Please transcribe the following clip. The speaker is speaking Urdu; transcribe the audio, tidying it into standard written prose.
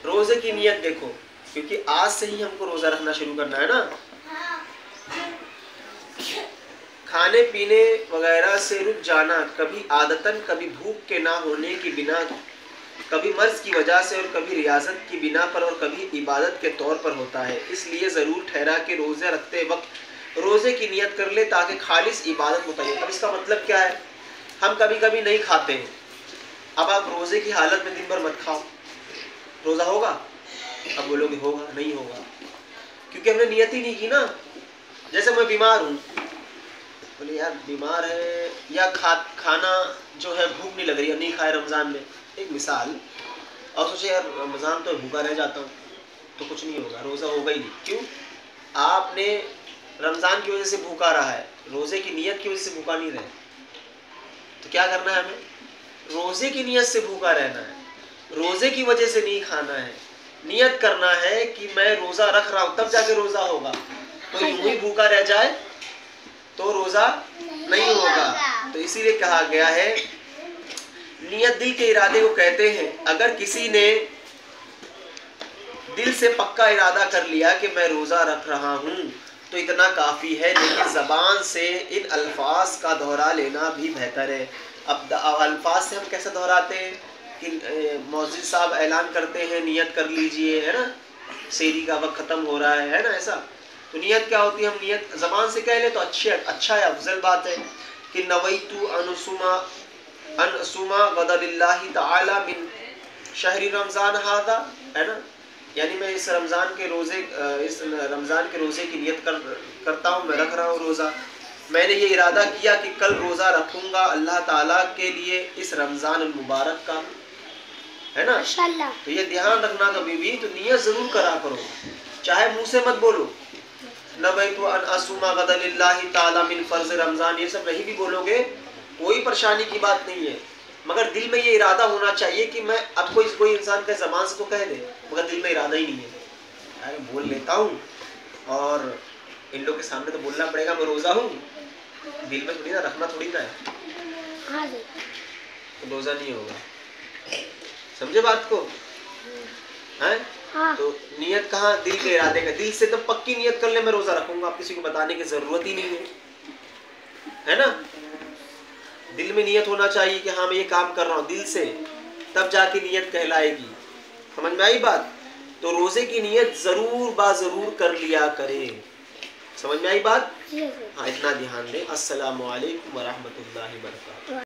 روزے کی نیت دیکھو، کیونکہ آج سے ہی ہم کو روزہ رکھنا شروع کرنا ہے نا۔ کھانے پینے وغیرہ سے رک جانا کبھی عادتاً، کبھی بھوک کے نہ ہونے کی بنا، کبھی مرض کی وجہ سے اور کبھی ریاضت کی بنا پر اور کبھی عبادت کے طور پر ہوتا ہے۔ اس لیے ضرور ٹھہرا کہ روزے رکھتے وقت روزے کی نیت کر لے تاکہ خالص عبادت متعین۔ اب اس کا مطلب کیا ہے؟ ہم کبھی کبھی نہیں کھاتے ہیں، اب آپ روزے کی حالت میں دن بھر مت کھاؤ، روزہ ہوگا؟ اب بولو گے ہوگا، نہیں ہوگا، کیونکہ ہم نے نیت ہی نہیں کی نا۔ جیسے میں بیمار ہوں، بولے یار بیمار ہے، یا کھانا جو ہے بھوک نہیں لگ رہی ہے، نہیں کھائے رمضان میں، ایک مثال، اور سوچے یار رمضان تو بھوکا رہ جاتا ہوں، تو کچھ نہیں ہوگا، روزہ ہوگا ہی نہیں۔ کیوں؟ آپ نے رمضان کی وجہ سے بھوکا رہا ہے، روزے کی نیت کی وجہ سے بھوکا نہیں رہے۔ تو کیا کرنا ہے ہمیں؟ روزے کی نیت سے بھوکا رہنا ہے، روزے کی وجہ سے نہیں کھانا ہے۔ نیت کرنا ہے کہ میں روزہ رکھ رہا ہوں، تب جا کے روزہ ہوگا۔ تو یوں ہی بھوکا رہ جائے تو روزہ نہیں ہوگا۔ تو اسی لیے کہا گیا ہے، نیت دل کے ارادے کو کہتے ہیں۔ اگر کسی نے دل سے پکا ارادہ کر لیا کہ میں روزہ رکھ رہا ہوں تو اتنا کافی ہے، لیکن زبان سے ان الفاظ کا دہرا لینا بھی بہتر ہے۔ اب الفاظ سے ہم کیسے دہراتے ہیں کہ مؤذن صاحب اعلان کرتے ہیں نیت کر لیجئے، ہے نا، سحری کا وقت ختم ہو رہا ہے نا، ایسا۔ تو نیت کیا ہوتی ہے؟ ہم نیت زبان سے کہہ لیں تو اچھا ہے، افضل بات ہے کہ نویت ان اصوم غدا للہ تعالی من شہر رمضان ھذا، ہے نا، یعنی میں اس رمضان کے روزے کی نیت کرتا ہوں، میں رکھ رہا ہوں روزہ، میں نے یہ ارادہ کیا کہ کل روزہ رکھوں گا اللہ تعالیٰ کے لیے اس رمضان المبارک کا، ہے نا۔ تو یہ دھیان رکھنا کبھی بھی، تو نیت ضرور کرا کرو، چاہے منہ سے مت بولو نویت ان اصوم غدا للہ تعالی من فرض رمضان، یہ سب نہیں بھی بولو گے کوئی پریشانی کی بات نہیں ہے، مگر دل میں یہ ارادہ ہونا چاہیے کہ میں اب کوئی انسان کے زبان سے تو کہہ دے مگر دل میں ارادہ ہی نہیں ہے، یار بول لیتا ہوں اور ان لوگ کے سامنے تو بولنا پڑے گا میں روزہ ہوں، دل میں تھوڑی نا رکھنا، تھوڑی نا ہے، تو روزہ نہیں ہوگا۔ سمجھے بات کو؟ تو نیت کہاں؟ دل کے ارادے کا، دل سے تو پکی نیت کر لے میں روزہ رکھوں گا، آپ کسی کو بتانے کی ضرورت ہی نہیں ہے نا۔ دل میں نیت ہونا چاہیے کہ ہاں میں یہ کام کر رہا ہوں دل سے، تب جا کے نیت کہلائے گی۔ سمجھ میں آئی بات؟ تو روزے کی نیت ضرور ضرور کر لیا کرے۔ سمجھ میں آئی بات؟ ہاں اتنا دھیان دیں۔ السلام علیکم ورحمۃ اللہ وبرکاتہ۔